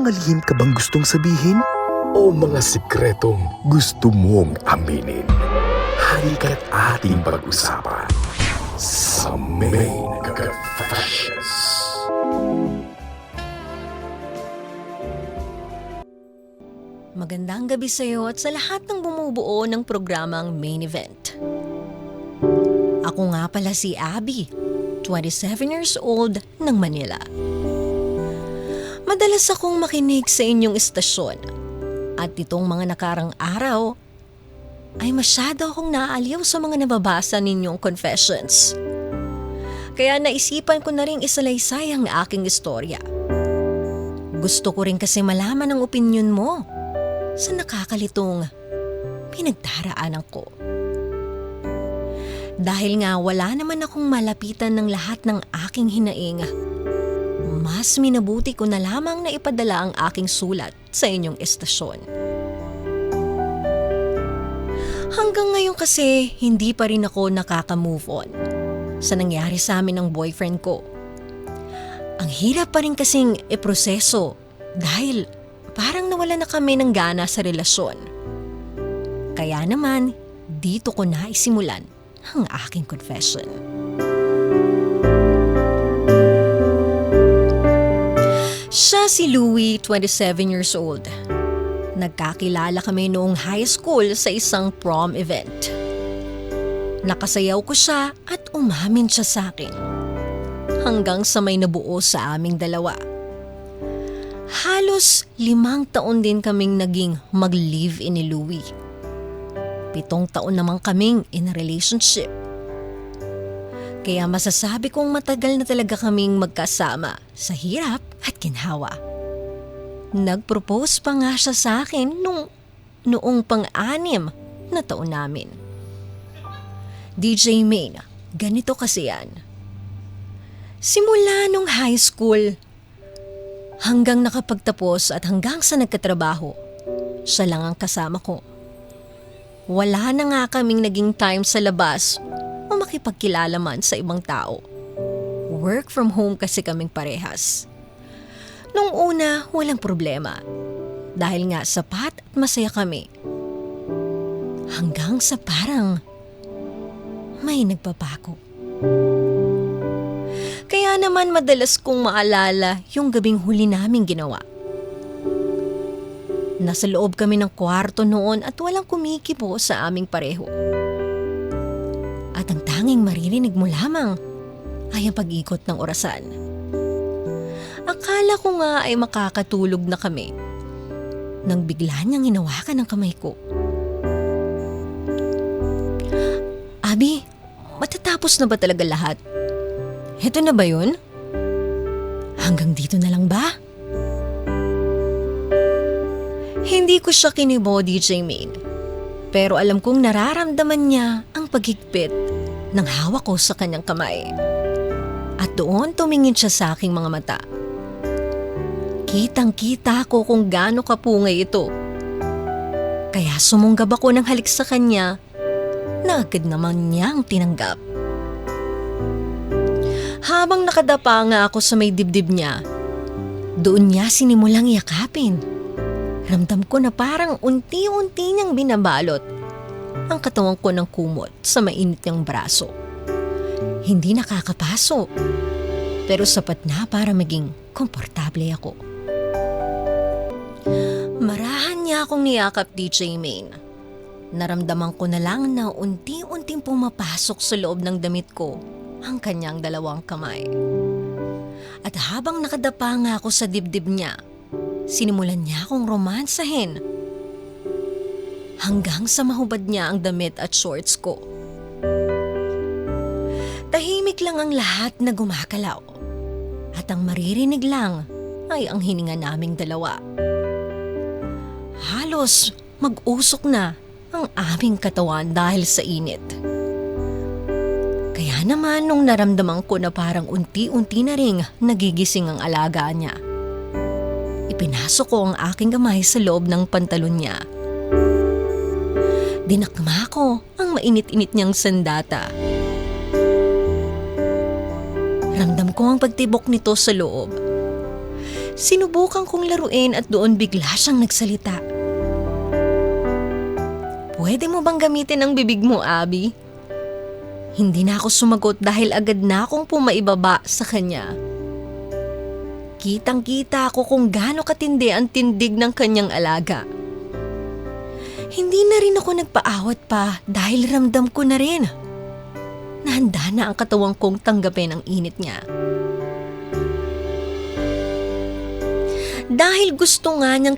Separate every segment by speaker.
Speaker 1: mga lihim ka bang gustong sabihin? O mga sikretong gusto mong aminin? Halika't ating pag-usapan sa Main Confessions.
Speaker 2: Magandang gabi sa iyo at sa lahat ng bumubuo ng programang Main Event. Ako nga pala si Abby, 27 years old ng Manila. Madalas akong makinig sa inyong istasyon at itong mga nakarang araw ay masyado akong naaaliw sa mga nababasa ninyong confessions. Kaya naisipan ko na ring isalaysay ang aking istorya. Gusto ko rin kasi malaman ang opinyon mo sa nakakalitong pinagdaraanan ko. Dahil nga wala naman akong malapitan ng lahat ng aking hinaing, mas minabuti ko na lamang na ipadala ang aking sulat sa inyong estasyon. Hanggang ngayon kasi hindi pa rin ako nakaka-move on sa nangyari sa amin ng boyfriend ko. Ang hirap pa rin kasing iproseso dahil parang nawala na kami ng gana sa relasyon. Kaya naman, dito ko na isimulan ang aking confession. Siya si Louie, 27 years old. Nagkakilala kami noong high school sa isang prom event. Nakasayaw ko siya at umamin siya sa akin. Hanggang sa may nabuo sa aming dalawa. Halos 5 taon din kaming naging mag-live-in ni Louie. 7 taon naman kaming in a relationship. Kaya masasabi kong matagal na talaga kaming magkasama sa hirap at ginhawa. Nag-propose pa nga siya sa akin noong pang-6 na taon namin. DJ Main, ganito kasi yan. Simula nung high school, hanggang nakapagtapos at hanggang sa nagkatrabaho, siya lang ang kasama ko. Wala na nga kaming naging time sa labas o makipagkilala man sa ibang tao. Work from home kasi kaming parehas. Nung una, walang problema. Dahil nga sapat at masaya kami. Hanggang sa parang may nagpapago. Kaya naman madalas kong maalala yung gabing huli naming ginawa. Nasa loob kami ng kwarto noon at walang kumikibo sa aming pareho. At ang tanging maririnig mo lamang ay ang pag-ikot ng orasan. Akala ko nga ay makakatulog na kami nang bigla niyang hinawakan ang kamay ko. Abi, matatapos na ba talaga lahat? Heto na ba yun? Hanggang dito na lang ba? Hindi ko siya kinibo, DJ Main. Pero alam kong nararamdaman niya ang paghigpit ng hawak ko sa kanyang kamay. At doon tumingin siya sa aking mga mata. Kitang-kita ko kung gaano kapungay ito. Kaya sumunggab ako ng halik sa kanya na agad naman niyang tinanggap. Habang nakadapa nga ako sa may dibdib niya, doon niya sinimulang yakapin. Ramdam ko na parang unti-unti niyang binabalot ang katawan ko ng kumot sa mainit niyang braso. Hindi nakakapaso, pero sapat na para maging komportable ako. Marahan niya akong niyakap, DJ Main. Naramdaman ko na lang na unti-unting pumapasok sa loob ng damit ko ang kanyang 2 kamay. At habang nakadapa nga ako sa dibdib niya, sinimulan niya akong romansahin. Hanggang sa mahubad niya ang damit at shorts ko. Tahimik lang ang lahat na gumagalaw. At ang maririnig lang ay ang hininga naming 2. Halos mag-usok na ang aming katawan dahil sa init. Kaya naman nung naramdaman ko na parang unti-unti na ring nagigising ang alaga niya, ipinasok ko ang aking kamay sa loob ng pantalon niya. Dinakma ko ang mainit-init niyang sandata. Ramdam ko ang pagtibok nito sa loob. Sinubukan kong laruin at doon bigla siyang nagsalita. Pwede mo bang gamitin ang bibig mo, Abby? Hindi na ako sumagot dahil agad na akong pumaibaba sa kanya. Kitang-kita ako kung gaano katindi ang tindig ng kanyang alaga. Hindi na rin ako nagpaawat pa dahil ramdam ko na rin. Nahanda na ang katawang kong tanggapin ang init niya. Dahil gusto niyang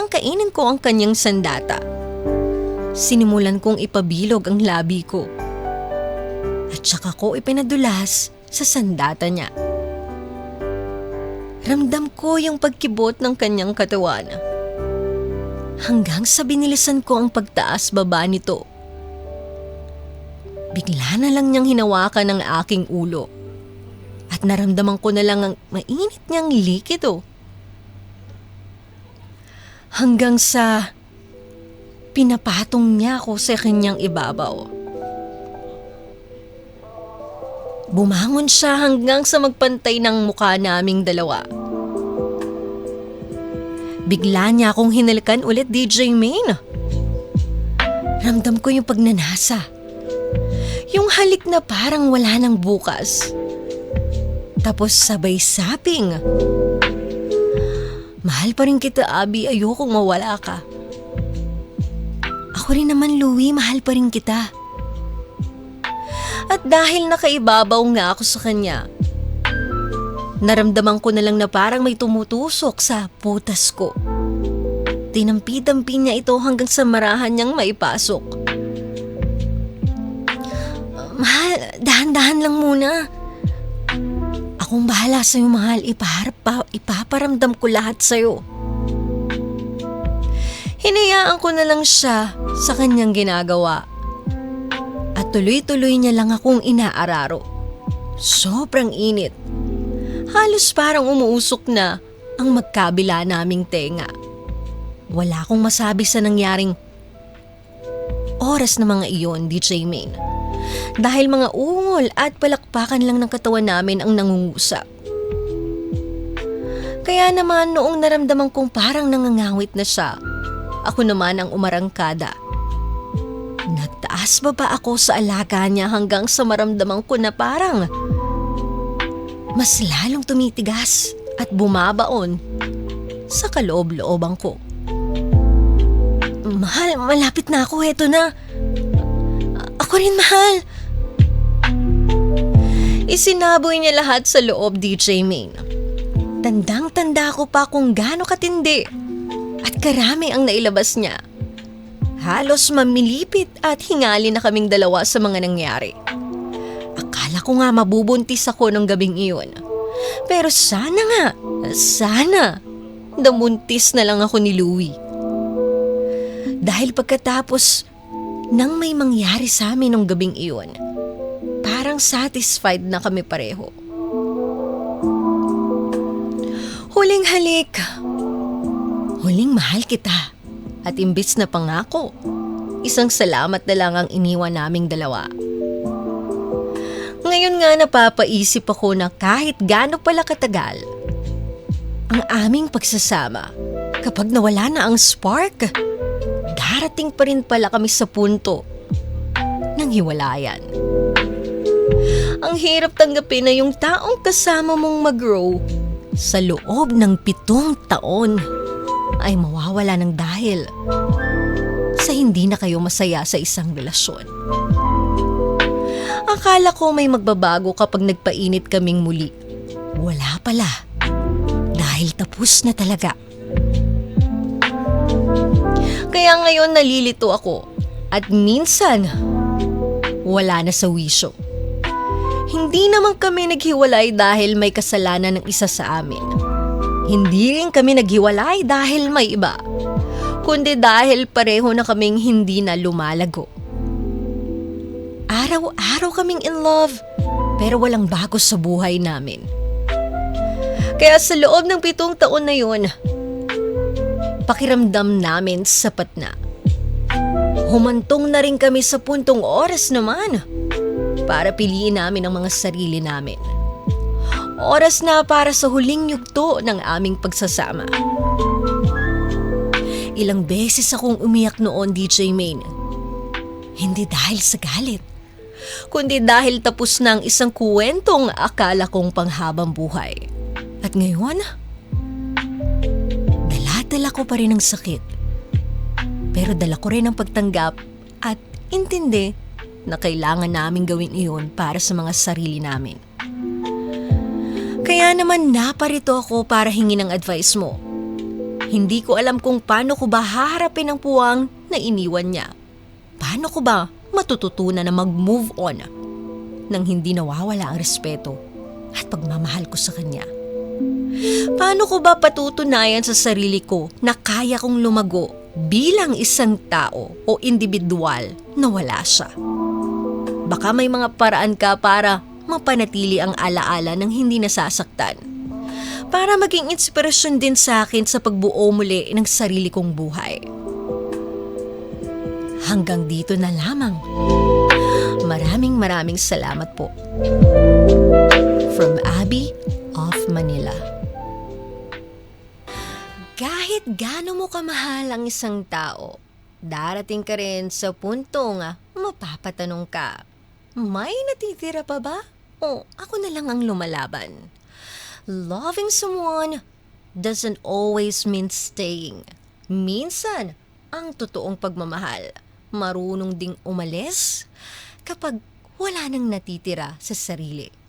Speaker 2: kainin ko ang kanyang sandata. Sinimulan kong ipabilog ang labi ko. At saka ko ipinadulas sa sandata niya. Ramdam ko yung pagkibot ng kanyang katawan. Hanggang sa binilisan ko ang pagtaas baba nito. Bigla na lang niyang hinawakan ang aking ulo. At naramdaman ko na lang ang mainit niyang likido. Hanggang sa pinapatong niya ako sa kanyang ibabaw. Bumangon siya hanggang sa magpantay ng mukha naming dalawa. Bigla niya akong hinalikan ulit, DJ Maine. Ramdam ko yung pagnanasa. Yung halik na parang wala nang bukas. Tapos sabay saping. Mahal pa rin kita, Abby. Ayokong mawala ka. Ako rin naman, Louie. Mahal pa rin kita. At dahil nakaibabaw nga ako sa kanya, naramdaman ko na lang na parang may tumutusok sa putas ko. Tinampi-tampi niya ito hanggang sa marahan niyang maipasok. Mahal, dahan-dahan lang muna. Akong bahala sa'yo, mahal. Ipaparamdam ko lahat sa'yo. Hinayaan ko na lang siya sa kanyang ginagawa. At tuloy-tuloy niya lang akong inaararo. Sobrang init. Halos parang umuusok na ang magkabila naming tenga. Wala akong masabi sa nangyaring oras na mga iyon, DJ Maine. Dahil mga ungol at palakpakan lang ng katawan namin ang nangungusap. Kaya naman noong naramdaman kong parang nangangawit na siya, ako naman ang umarangkada. Nagtaas baba ako sa alaga niya hanggang sa maramdaman ko na parang mas lalong tumitigas at bumabaon sa kaloob-looban ko. Mahal, malapit na ako. Heto na. Ako rin, mahal. Isinaboy niya lahat sa loob, DJ Maine. Tandang-tanda ko pa kung gaano katindi at karami ang nailabas niya. Halos mamilipit at hingali na kaming dalawa sa mga nangyari. Akala ko nga mabubuntis ako ng gabing iyon. Pero sana namuntis na lang ako ni Louie. Dahil pagkatapos nang may mangyari sa amin ng gabing iyon, parang satisfied na kami pareho. Huling halik, huling mahal kita. At imbis na pangako, isang salamat na lang ang iniwan naming dalawa. Ngayon nga napapaisip ako na kahit gaano pala katagal ang aming pagsasama, kapag nawala na ang spark, darating pa rin pala kami sa punto ng hiwalayan. Ang hirap tanggapin na yung taong kasama mong mag-grow sa loob ng 7 taon ay mawawala ng dahil sa hindi na kayo masaya sa isang relasyon. Akala ko may magbabago kapag nagpainit kaming muli. Wala pala. Dahil tapos na talaga. Kaya ngayon nalilito ako at minsan wala na sa wisyo. Hindi naman kami naghiwalay dahil may kasalanan ng isa sa amin. Hindi rin kami naghiwalay dahil may iba, kundi dahil pareho na kaming hindi na lumalago. Araw-araw kaming in love, pero walang bago sa buhay namin. Kaya sa loob ng 7 taon na yun, pakiramdam namin sapat na. Humantong na rin kami sa puntong oras naman para piliin namin ang mga sarili namin. Oras na para sa huling yugto ng aming pagsasama. Ilang beses akong umiyak noon, DJ Maine. Hindi dahil sa galit, kundi dahil tapos na ang isang kwentong akala kong panghabang buhay. At ngayon, dala-dala ko pa rin ang sakit. Pero dala ko rin ang pagtanggap at intindi na kailangan namin gawin iyon para sa mga sarili namin. Kaya naman naparito ako para hingin ng advice mo. Hindi ko alam kung paano ko ba haharapin ang puwang na iniwan niya. Paano ko ba matututunan na mag-move on nang hindi nawawala ang respeto at pagmamahal ko sa kanya? Paano ko ba patutunayan sa sarili ko na kaya kong lumago bilang isang tao o individual na wala siya? Baka may mga paraan ka para mapanatili ang alaala ng hindi nasasaktan. Para maging inspirasyon din sa akin sa pagbuo muli ng sarili kong buhay. Hanggang dito na lamang. Maraming salamat po. From Abby of Manila. Kahit gaano mo kamahal ang isang tao, darating ka rin sa puntong mapapatanong ka, may natitira pa ba? O ako na lang ang lumalaban? Loving someone doesn't always mean staying. Minsan, ang totoong pagmamahal, marunong ding umalis kapag wala nang natitira sa sarili.